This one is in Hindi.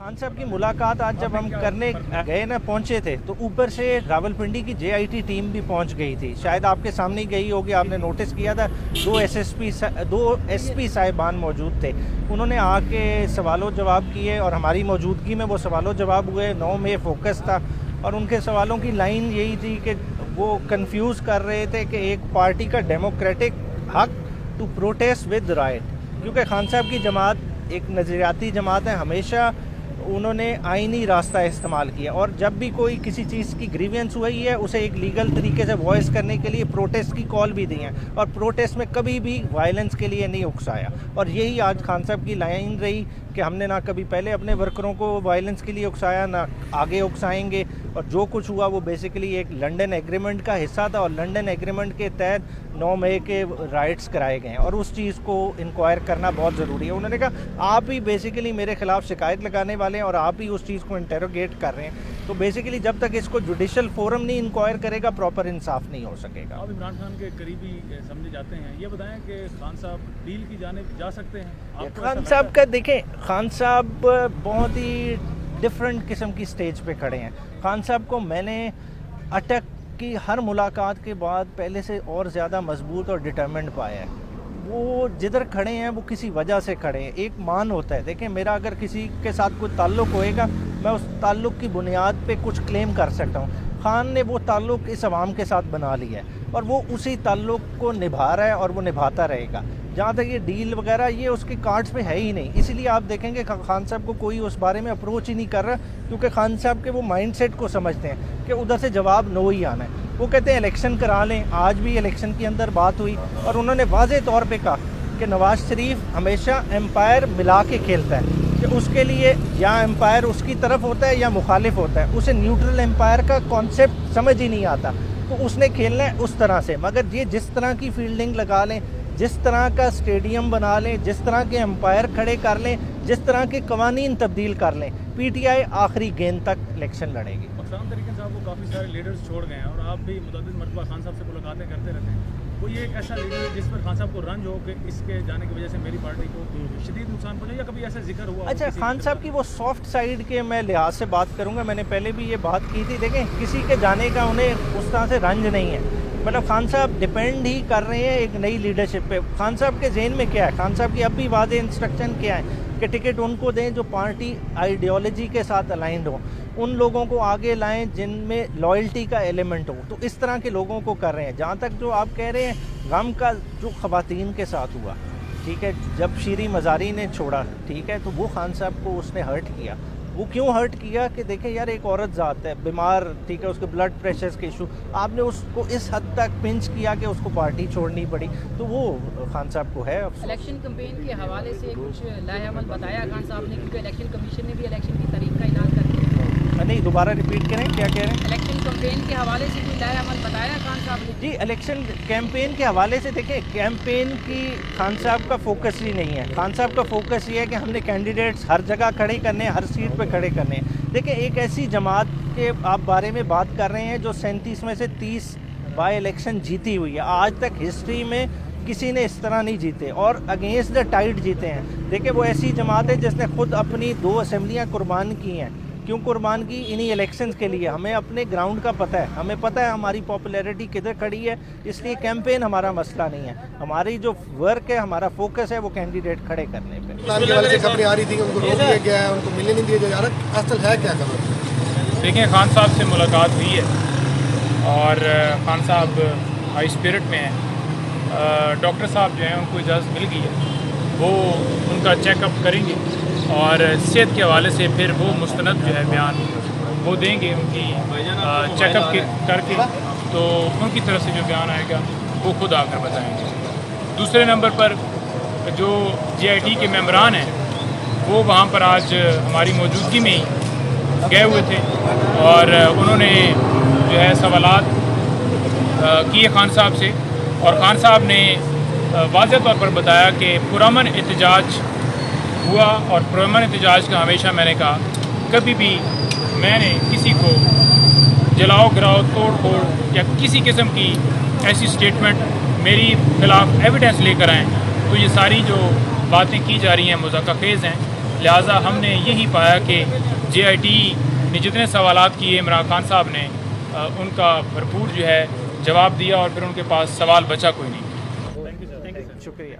खान साहब की मुलाकात आज जब हम करने गए ना, पहुंचे थे, तो ऊपर से रावलपिंडी की जेआईटी टीम भी पहुंच गई थी। शायद आपके सामने ही गई होगी, आपने नोटिस किया था। दो एसपी साहिबान मौजूद थे। उन्होंने आके सवालों जवाब किए और हमारी मौजूदगी में वो सवालों जवाब हुए। 9 में फोकस था और उनके सवालों की लाइन यही थी कि वो कंफ्यूज कर रहे थे कि एक पार्टी का डेमोक्रेटिक हक टू प्रोटेस्ट विद राइट, क्योंकि खान साहब की जमात एक नज़रियाती जमात है। हमेशा उन्होंने आईनी रास्ता इस्तेमाल किया और जब भी कोई किसी चीज़ की ग्रीवियंस हुई है उसे एक लीगल तरीके से वॉइस करने के लिए प्रोटेस्ट की कॉल भी दी है और प्रोटेस्ट में कभी भी वायलेंस के लिए नहीं उकसाया। और यही आज खान साहब की लाइन रही कि हमने ना कभी पहले अपने वर्करों को वायलेंस के लिए उकसाया, ना आगे उकसाएंगे। और जो कुछ हुआ वो बेसिकली एक लंदन एग्रीमेंट का हिस्सा था और लंदन एग्रीमेंट के तहत 9 मई के राइट्स कराए गए हैं और उस चीज़ को इंक्वायर करना बहुत ज़रूरी है। उन्होंने कहा आप ही बेसिकली मेरे खिलाफ शिकायत लगाने वाले हैं और आप ही उस चीज़ को इंटेरोगेट कर रहे हैं। तो बेसिकली जब तक इसको जुडिशल फोरम नहीं इंक्वायर करेगा, प्रॉपर इंसाफ नहीं हो सकेगा। आप इमरान खान के करीबी समझे जाते हैं, ये बताएं कि खान साहब डील की जानिब जा सकते हैं? खान साहब का देखें, खान साहब बहुत ही डिफरेंट किस्म की स्टेज पे खड़े हैं। खान साहब को मैंने अटक की हर मुलाकात के बाद पहले से और ज़्यादा मजबूत और डिटर्मिन्ड पाया है। वो जिधर खड़े हैं वो किसी वजह से खड़े हैं। एक मान होता है, देखें मेरा अगर किसी के साथ कोई ताल्लुक़ होएगा, मैं उस ताल्लुक़ की बुनियाद पे कुछ क्लेम कर सकता हूँ। खान ने वो ताल्लुक़ इस अवाम के साथ बना लिया है और वो उसी ताल्लुक़ को निभा रहा है और वो निभाता रहेगा। जहाँ तक ये डील वगैरह, ये उसके कार्ड्स पे है ही नहीं। इसीलिए आप देखेंगे खान साहब को कोई उस बारे में अप्रोच ही नहीं कर रहा, क्योंकि खान साहब के वो माइंडसेट को समझते हैं कि उधर से जवाब नो ही आना है। वो कहते हैं इलेक्शन करा लें। आज भी इलेक्शन के अंदर बात हुई और उन्होंने वाज़े तौर पे कहा कि नवाज शरीफ हमेशा एम्पायर मिला के खेलता है, कि उसके लिए या एम्पायर उसकी तरफ होता है या मुखालिफ होता है। उसे न्यूट्रल एम्पायर का कॉन्सेप्ट समझ ही नहीं आता, तो उसने खेलना है उस तरह से। मगर ये जिस तरह की फील्डिंग लगा लें, जिस तरह का स्टेडियम बना लें, जिस तरह के एम्पायर खड़े कर लें, जिस तरह के कवानीन तब्दील कर लें, पीटीआई आखिरी गेंद तक इलेक्शन लड़ेगी। मकसूद तरीके साहब को काफ़ी सारे लीडर्स छोड़ गए हैं और आप भी मुतअद्दिद मरतबा खान साहब से मुलाकातें करते रहते हैं। कोई एक ऐसा लीडर है जिस पर खान साहब को रंज हो कि इसके जाने की वजह से मेरी पार्टी को शदीद नुकसान पहुंचा, या कभी ऐसा जिक्र हुआ? अच्छा, खान साहब की वो सॉफ्ट साइड के मैं लिहाज से बात करूँगा। मैंने पहले भी ये बात की थी। देखें, किसी के जाने का उन्हें उस तरह से रंज नहीं है। मतलब खान साहब डिपेंड ही कर रहे हैं एक नई लीडरशिप पे। खान साहब के जहन में क्या है, खान साहब की अब भी वादे इंस्ट्रक्शन क्या है कि टिकट उनको दें जो पार्टी आइडियोलॉजी के साथ अलाइंड हो, उन लोगों को आगे लाएं जिनमें लॉयल्टी का एलिमेंट हो। तो इस तरह के लोगों को कर रहे हैं। जहाँ तक जो आप कह रहे हैं गम का जो ख़वातीन के साथ हुआ, ठीक है, जब शीरी मज़ारी ने छोड़ा, ठीक है, तो वो खान साहब को उसने हर्ट किया। वो क्यों हर्ट किया कि देखें यार, एक औरत ज़ात है, बीमार, ठीक है, उसके ब्लड प्रेशर के इशू, आपने उसको इस हद तक पिंच किया कि उसको पार्टी छोड़नी पड़ी। तो वो खान साहब को है। इलेक्शन कैंपेन के हवाले से कुछ लाहेअमल बताया खान साहब ने, क्योंकि इलेक्शन कमीशन ने भी इलेक्शन की तारीख का ऐलान कर दिया। नहीं, दोबारा रिपीट करें, क्या कह रहे हैं? इलेक्शन कैंपेन के हवाले से कोई लाहेअमल बताया खान साहब ने? जी, इलेक्शन कैंपेन के हवाले से देखें, कैंपेन की खान साहब का फोकस ही नहीं है। खान साहब का फोकस ये है कि हमने कैंडिडेट्स हर जगह खड़े करने हैं, हर सीट पे खड़े करने हैं। देखिए, एक ऐसी जमात के आप बारे में बात कर रहे हैं जो 37 में से 30 बाई इलेक्शन जीती हुई है। आज तक हिस्ट्री में किसी ने इस तरह नहीं जीते और अगेंस्ट द टाइड जीते हैं। देखिए, वो ऐसी जमात है जिसने खुद अपनी 2 असेंबलियाँ कुर्बान की हैं। क्यों कुर्बान की? इन्हीं इलेक्शंस के लिए। हमें अपने ग्राउंड का पता है, हमें पता है हमारी पॉपुलैरिटी किधर खड़ी है, इसलिए कैंपेन हमारा मसला नहीं है। हमारी जो वर्क है, हमारा फोकस है वो कैंडिडेट खड़े करने पे। के वाले से खबरें आ रही थी कि उनको रोक दिया गया है, उनको मिलने नहीं दिया जा रहा, असल है क्या खबर? देखिए, खान साहब से मुलाकात हुई है और खान साहब हाई स्पिरिट में हैं। डॉक्टर साहब जो हैं उनको इजाज़त मिल गई है, वो उनका चेकअप करेंगे और सेहत के हवाले से फिर वो मुस्तनद जो है बयान वो देंगे उनकी चेकअप करके। तो उनकी तरफ से जो बयान आएगा वो खुद आकर बताएंगे। दूसरे नंबर पर जो जेआईटी के मेंबरान हैं वो वहाँ पर आज हमारी मौजूदगी में ही गए हुए थे और उन्होंने जो है सवालात किए खान साहब से और खान साहब ने वाज़ेह तौर पर बताया कि पुरअमन एहतजाज हुआ और पुरअमन एहतजाज का हमेशा मैंने कहा, कभी भी मैंने किसी को जलाओ गिराओ तोड़ फोड़ या किसी किस्म की ऐसी स्टेटमेंट मेरी खिलाफ एविडेंस लेकर आएँ तो ये सारी जो बातें की जा रही हैं मुज़ाक़्क़ाखेज़ हैं, लिहाजा हमने यही पाया कि JIT ने जितने सवालात किए इमरान खान साहब ने उनका भरपूर जो है जवाब दिया और फिर उनके पास सवाल बचा कोई नहीं। शुक्रिया।